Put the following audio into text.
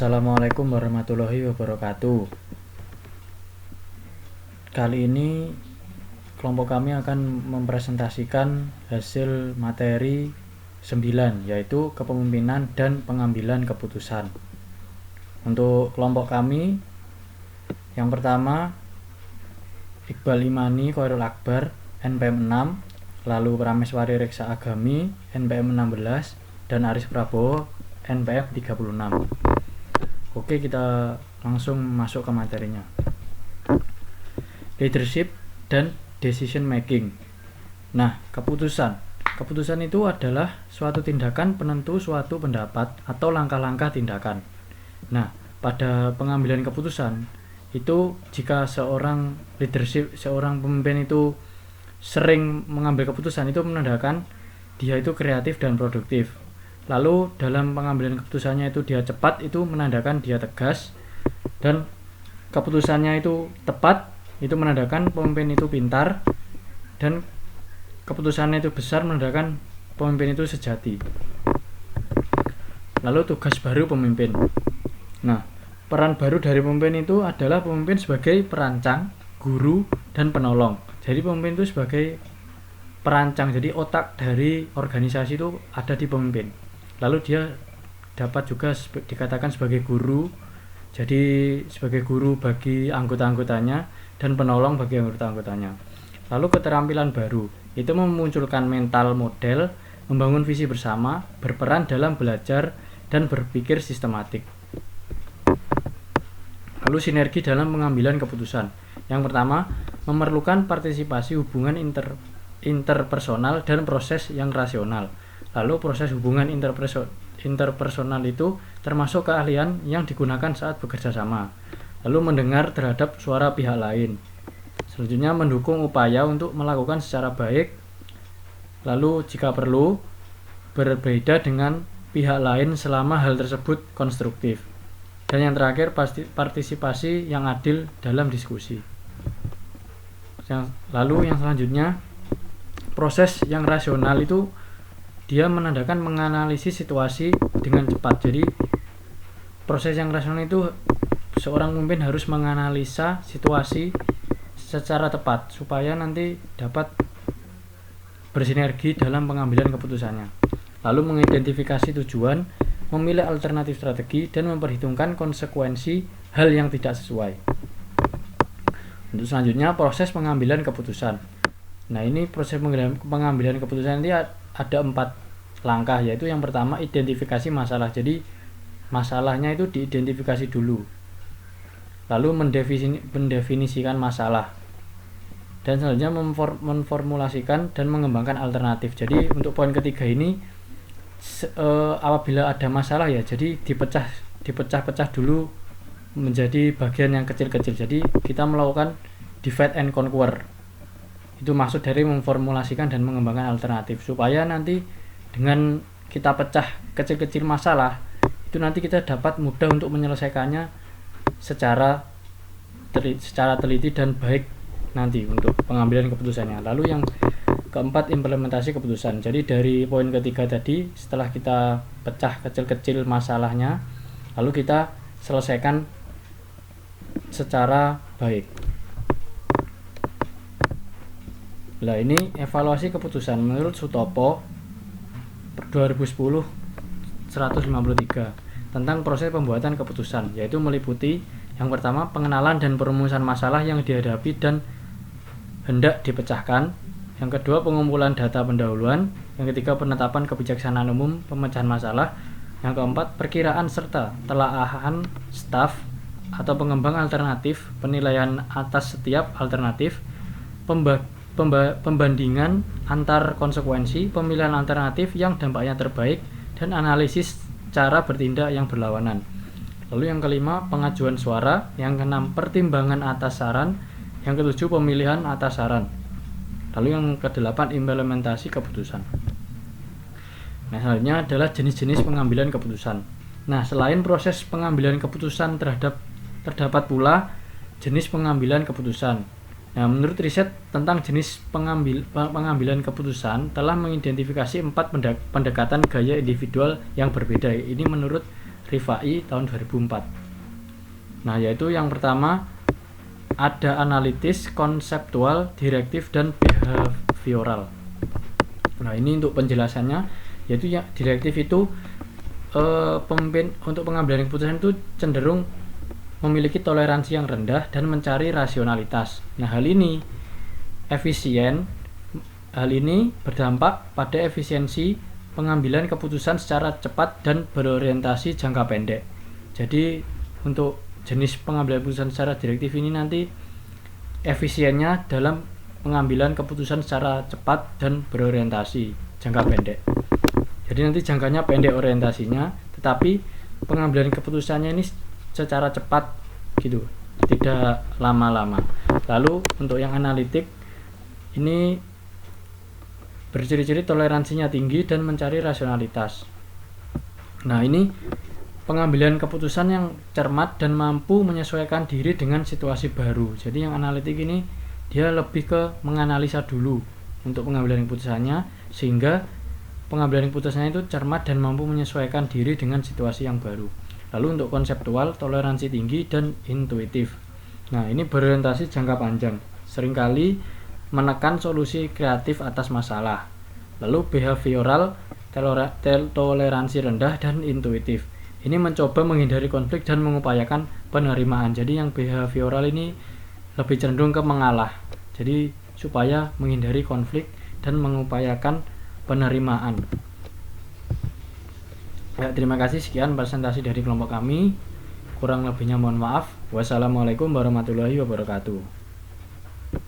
Assalamualaikum warahmatullahi wabarakatuh. Kali ini kelompok kami akan mempresentasikan hasil materi 9, yaitu kepemimpinan dan pengambilan keputusan. Untuk kelompok kami, yang pertama Iqbal Imani Khairul Akbar NPM 6, lalu Prameswari Reksa Agami NPM 16, dan Aris Prabowo NPM 36. Oke, kita langsung masuk ke materinya. Leadership dan decision making. Nah, keputusan itu adalah suatu tindakan penentu suatu pendapat atau langkah-langkah tindakan. Nah, pada pengambilan keputusan itu, jika seorang pemimpin itu sering mengambil keputusan, itu menandakan dia itu kreatif dan produktif. Lalu dalam pengambilan keputusannya itu dia cepat, itu menandakan dia tegas, dan keputusannya itu tepat, itu menandakan pemimpin itu pintar, dan keputusannya itu besar, menandakan pemimpin itu sejati. Lalu tugas baru pemimpin. Nah, peran baru dari pemimpin itu adalah pemimpin sebagai perancang, guru, dan penolong. Jadi pemimpin itu sebagai perancang, jadi otak dari organisasi itu ada di pemimpin. Lalu dia dapat juga dikatakan sebagai guru, jadi sebagai guru bagi anggota-anggotanya dan penolong bagi anggota-anggotanya. Lalu keterampilan baru itu memunculkan mental model, membangun visi bersama, berperan dalam belajar dan berpikir sistematik. Lalu sinergi dalam pengambilan keputusan. Yang pertama, memerlukan partisipasi hubungan interpersonal dan proses yang rasional. Lalu proses hubungan interpersonal itu termasuk keahlian yang digunakan saat bekerja sama. Lalu mendengar terhadap suara pihak lain. Selanjutnya, mendukung upaya untuk melakukan secara baik. Lalu jika perlu, berbeda dengan pihak lain selama hal tersebut konstruktif. Dan yang terakhir, partisipasi yang adil dalam diskusi. Lalu yang selanjutnya, proses yang rasional itu dia menandakan menganalisis situasi dengan cepat. Jadi proses yang rasional itu seorang pemimpin harus menganalisa situasi secara tepat supaya nanti dapat bersinergi dalam pengambilan keputusannya. Lalu mengidentifikasi tujuan, memilih alternatif strategi, dan memperhitungkan konsekuensi hal yang tidak sesuai. Untuk selanjutnya, proses pengambilan keputusan. Nah, ini proses pengambilan keputusan ini ada 4 langkah, yaitu yang pertama identifikasi masalah. Jadi masalahnya itu diidentifikasi dulu, lalu mendefinisikan masalah, dan selanjutnya memformulasikan dan mengembangkan alternatif. Jadi untuk poin ketiga ini, apabila ada masalah ya, jadi dipecah-pecah dulu menjadi bagian yang kecil-kecil. Jadi kita melakukan divide and conquer. Itu maksud dari memformulasikan dan mengembangkan alternatif, supaya nanti dengan kita pecah kecil-kecil masalah itu nanti kita dapat mudah untuk menyelesaikannya secara teliti dan baik nanti untuk pengambilan keputusannya. Lalu yang keempat, implementasi keputusan. Jadi dari poin ketiga tadi, setelah kita pecah kecil-kecil masalahnya, lalu kita selesaikan secara baik. Nah, ini evaluasi keputusan menurut Sutopo 2010-153 tentang proses pembuatan keputusan, yaitu meliputi yang pertama, pengenalan dan perumusan masalah yang dihadapi dan hendak dipecahkan. Yang kedua, pengumpulan data pendahuluan. Yang ketiga, penetapan kebijaksanaan umum pemecahan masalah. Yang keempat, perkiraan serta telaahan staf atau pengembang alternatif, penilaian atas setiap alternatif, pembandingan antar konsekuensi, pemilihan alternatif yang dampaknya terbaik, dan analisis cara bertindak yang berlawanan. Lalu yang kelima, pengajuan suara. Yang keenam, pertimbangan atas saran. Yang ketujuh, pemilihan atas saran. Lalu yang kedelapan, implementasi keputusan. Nah, selanjutnya adalah jenis-jenis pengambilan keputusan. Nah, selain proses pengambilan keputusan terdapat pula jenis pengambilan keputusan. Nah, menurut riset tentang jenis pengambilan keputusan telah mengidentifikasi 4 pendekatan gaya individual yang berbeda. Ini menurut Rifai tahun 2004. Nah, yaitu yang pertama ada analitis, konseptual, direktif, dan behavioral. Nah, ini untuk penjelasannya, yaitu ya direktif itu pemimpin untuk pengambilan keputusan itu cenderung memiliki toleransi yang rendah dan mencari rasionalitas. Nah, hal ini berdampak pada efisiensi pengambilan keputusan secara cepat dan berorientasi jangka pendek. Jadi untuk jenis pengambilan keputusan secara direktif ini nanti efisiennya dalam pengambilan keputusan secara cepat dan berorientasi jangka pendek. Jadi nanti jangkanya pendek orientasinya, tetapi pengambilan keputusannya ini secara cepat gitu, tidak lama-lama. Lalu untuk yang analitik ini berciri-ciri toleransinya tinggi dan mencari rasionalitas. Nah, ini pengambilan keputusan yang cermat dan mampu menyesuaikan diri dengan situasi baru. Jadi yang analitik ini dia lebih ke menganalisa dulu untuk pengambilan keputusannya, sehingga pengambilan keputusannya itu cermat dan mampu menyesuaikan diri dengan situasi yang baru. Lalu untuk konseptual, toleransi tinggi dan intuitif. Nah, ini berorientasi jangka panjang, seringkali menekan solusi kreatif atas masalah. Lalu behavioral, toleransi rendah dan intuitif. Ini mencoba menghindari konflik dan mengupayakan penerimaan. Jadi yang behavioral ini lebih cenderung ke mengalah. Jadi supaya menghindari konflik dan mengupayakan penerimaan. Ya, terima kasih, sekian presentasi dari kelompok kami. Kurang lebihnya mohon maaf. Wassalamualaikum warahmatullahi wabarakatuh.